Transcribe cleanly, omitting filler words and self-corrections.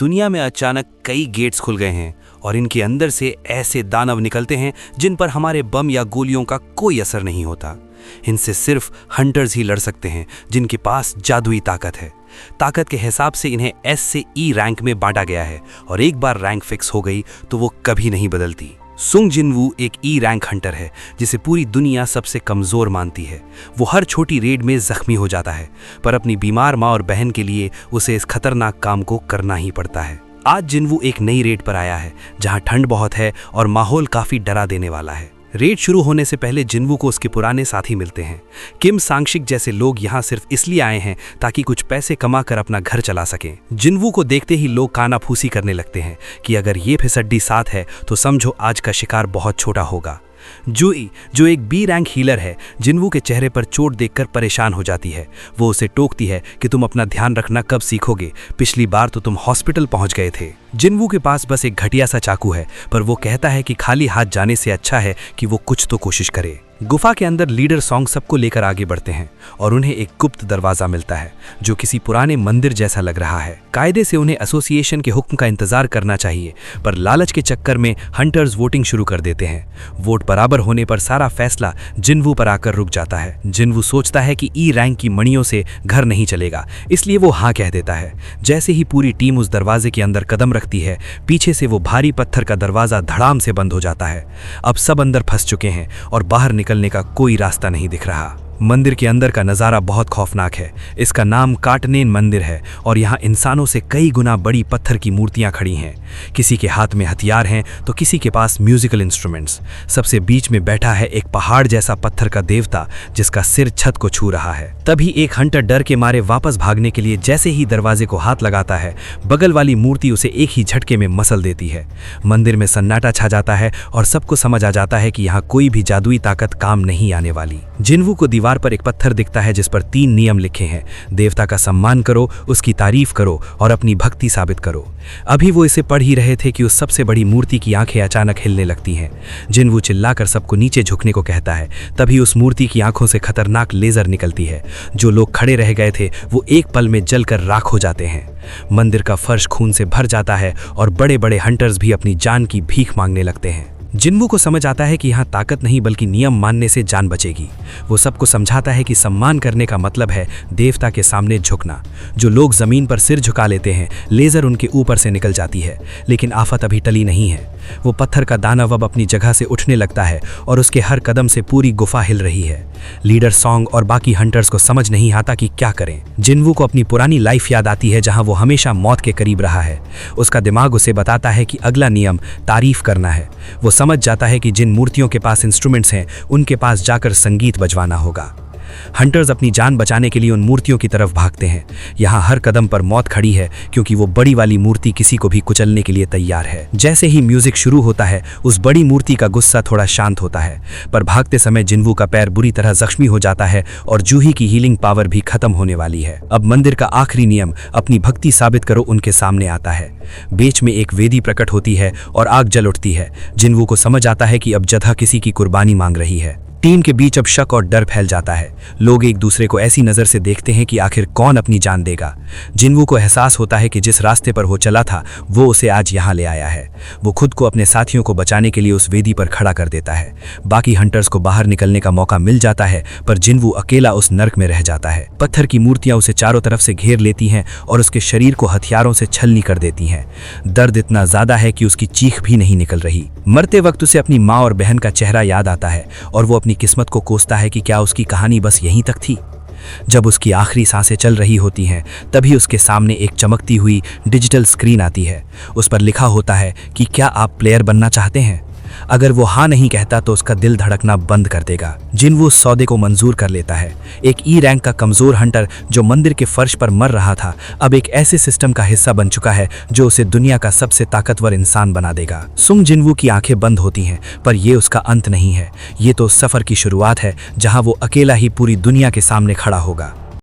दुनिया में अचानक कई गेट्स खुल गए हैं और इनके अंदर से ऐसे दानव निकलते हैं जिन पर हमारे बम या गोलियों का कोई असर नहीं होता। इनसे सिर्फ हंटर्स ही लड़ सकते हैं जिनके पास जादुई ताकत है। ताकत के हिसाब से इन्हें एस से ई रैंक में बांटा गया है और एक बार रैंक फिक्स हो गई तो वो कभी नहीं बदलती। सुंग जिनवू एक ई रैंक हंटर है जिसे पूरी दुनिया सबसे कमज़ोर मानती है। वो हर छोटी रेड में जख्मी हो जाता है, पर अपनी बीमार माँ और बहन के लिए उसे इस खतरनाक काम को करना ही पड़ता है। आज जिनवू एक नई रेड पर आया है जहाँ ठंड बहुत है और माहौल काफ़ी डरा देने वाला है। रेड शुरू होने से पहले जिनवू को उसके पुराने साथी मिलते हैं। किम सांगशिक जैसे लोग यहाँ सिर्फ इसलिए आए हैं ताकि कुछ पैसे कमा कर अपना घर चला सकें। जिनवू को देखते ही लोग कानाफूसी करने लगते हैं कि अगर ये फिसड्डी साथ है तो समझो आज का शिकार बहुत छोटा होगा। जूई, जो एक बी रैंक हीलर है, जिनवू के चेहरे पर चोट देखकर परेशान हो जाती है। वो उसे टोकती है कि तुम अपना ध्यान रखना कब सीखोगे, पिछली बार तो तुम हॉस्पिटल पहुंच गए थे। जिनवू के पास बस एक घटिया सा चाकू है, पर वो कहता है कि खाली हाथ जाने से अच्छा है कि वो कुछ तो कोशिश करे। गुफा के अंदर लीडर सॉन्ग सबको लेकर आगे बढ़ते हैं और उन्हें एक गुप्त दरवाजा मिलता है जो किसी पुराने मंदिर जैसा लग रहा है। कायदे से उन्हें एसोसिएशन के हुक्म का इंतजार करना चाहिए, पर लालच के चक्कर में हंटर्स वोटिंग शुरू कर देते हैं। वोट बराबर होने पर सारा फैसला जिनवू पर आकर रुक जाता है। जिनवू सोचता है कि ई रैंक की मणियों से घर नहीं चलेगा, इसलिए वो हाँ कह देता है। जैसे ही पूरी टीम उस दरवाजे के अंदर कदम रखती है, पीछे से वो भारी पत्थर का दरवाजा धड़ाम से बंद हो जाता है। अब सब अंदर फंस चुके हैं और बाहर निकलने का कोई रास्ता नहीं दिख रहा। मंदिर के अंदर का नज़ारा बहुत खौफनाक है। इसका नाम काटनेन मंदिर है और यहाँ इंसानों से कई गुना बड़ी पत्थर की मूर्तियाँ खड़ी हैं। किसी के हाथ में हथियार हैं तो किसी के पास म्यूजिकल इंस्ट्रूमेंट्स। सबसे बीच में बैठा है एक पहाड़ जैसा पत्थर का देवता जिसका सिर छत को छू रहा है। तभी एक हंटर डर के मारे वापस भागने के लिए जैसे ही दरवाजे को हाथ लगाता है, बगल वाली मूर्ति उसे एक ही झटके में मसल देती है। मंदिर में सन्नाटा छा जाता है और सबको समझ आ जाता है कि यहाँ कोई भी जादुई ताकत काम नहीं आने वाली। जिनवू को दीवार पर एक पत्थर दिखता है जिस पर 3 नियम लिखे हैं। देवता का सम्मान करो, उसकी तारीफ करो और अपनी भक्ति साबित करो। अभी वो इसे पढ़ ही रहे थे कि उस सबसे बड़ी मूर्ति की आंखें अचानक हिलने लगती हैं। जिनवू चिल्लाकर सबको नीचे झुकने को कहता है। तभी उस मूर्ति की आंखों से खतरनाक लेजर निकलती है। जो लोग खड़े रह गए थे वो एक पल में जलकर राख हो जाते हैं। मंदिर का फर्श खून से भर जाता है और बड़े बड़े हंटर्स भी अपनी जान की भीख मांगने लगते हैं। जिनवू को समझ आता है कि यहाँ ताकत नहीं बल्कि नियम मानने से जान बचेगी। वो सबको समझाता है कि सम्मान करने का मतलब है देवता के सामने झुकना। जो लोग जमीन पर सिर झुका लेते हैं, लेजर उनके ऊपर से निकल जाती है, लेकिन आफत अभी टली नहीं है। वो पत्थर का दानव अब अपनी जगह से उठने लगता है और उसके हर कदम से पूरी गुफा हिल रही है। लीडर सॉन्ग और बाकी हंटर्स को समझ नहीं आता कि क्या करें। जिनवू को अपनी पुरानी लाइफ याद आती है जहां वो हमेशा मौत के करीब रहा है। उसका दिमाग उसे बताता है कि अगला नियम तारीफ करना है। वो समझ जाता है कि जिन मूर्तियों के पास इंस्ट्रूमेंट्स हैं उनके पास जाकर संगीत बजवाना होगा। हंटर्स अपनी जान बचाने के लिए उन मूर्तियों की तरफ भागते हैं। यहाँ हर कदम पर मौत खड़ी है क्योंकि वो बड़ी वाली मूर्ति किसी को भी कुचलने के लिए तैयार है। जैसे ही म्यूजिक शुरू होता है उस बड़ी मूर्ति का गुस्सा थोड़ा शांत होता है, पर भागते समय जिनवू का पैर बुरी तरह जख्मी हो जाता है और जूही की हीलिंग पावर भी खत्म होने वाली है। अब मंदिर का आखिरी नियम अपनी भक्ति साबित करो उनके सामने आता है। बीच में एक वेदी प्रकट होती है और आग जल उठती है। जिनवू को समझ आता है कि अब जथा किसी की कुर्बानी मांग रही है। टीम के बीच अब शक और डर फैल जाता है। लोग एक दूसरे को ऐसी नज़र से देखते हैं कि आखिर कौन अपनी जान देगा। जिनवू को एहसास होता है कि जिस रास्ते पर वो चला था वो उसे आज यहाँ ले आया है। वो खुद को अपने साथियों को बचाने के लिए उस वेदी पर खड़ा कर देता है। बाकी हंटर्स को बाहर निकलने का मौका मिल जाता है, पर जिनवू अकेला उस नर्क में रह जाता है। पत्थर की मूर्तियां उसे चारों तरफ से घेर लेती हैं और उसके शरीर को हथियारों से छलनी कर देती हैं। दर्द इतना ज्यादा है कि उसकी चीख भी नहीं निकल रही। मरते वक्त उसे अपनी माँ और बहन का चेहरा याद आता है और वो अपनी किस्मत को कोसता है कि क्या उसकी कहानी बस यहीं तक थी। जब उसकी आखिरी सांसें चल रही होती हैं तभी उसके सामने एक चमकती हुई डिजिटल स्क्रीन आती है। उस पर लिखा होता है कि क्या आप प्लेयर बनना चाहते हैं। अगर वो हाँ नहीं कहता तो उसका दिल धड़कना बंद कर देगा। जिनवू उस सौदे को मंजूर कर लेता है। एक ई रैंक का कमजोर हंटर जो मंदिर के फर्श पर मर रहा था अब एक ऐसे सिस्टम का हिस्सा बन चुका है जो उसे दुनिया का सबसे ताकतवर इंसान बना देगा। सुंग जिनवू की आंखें बंद होती हैं, पर यह उसका अंत नहीं है। ये तो सफर की शुरुआत है जहां वो अकेला ही पूरी दुनिया के सामने खड़ा होगा।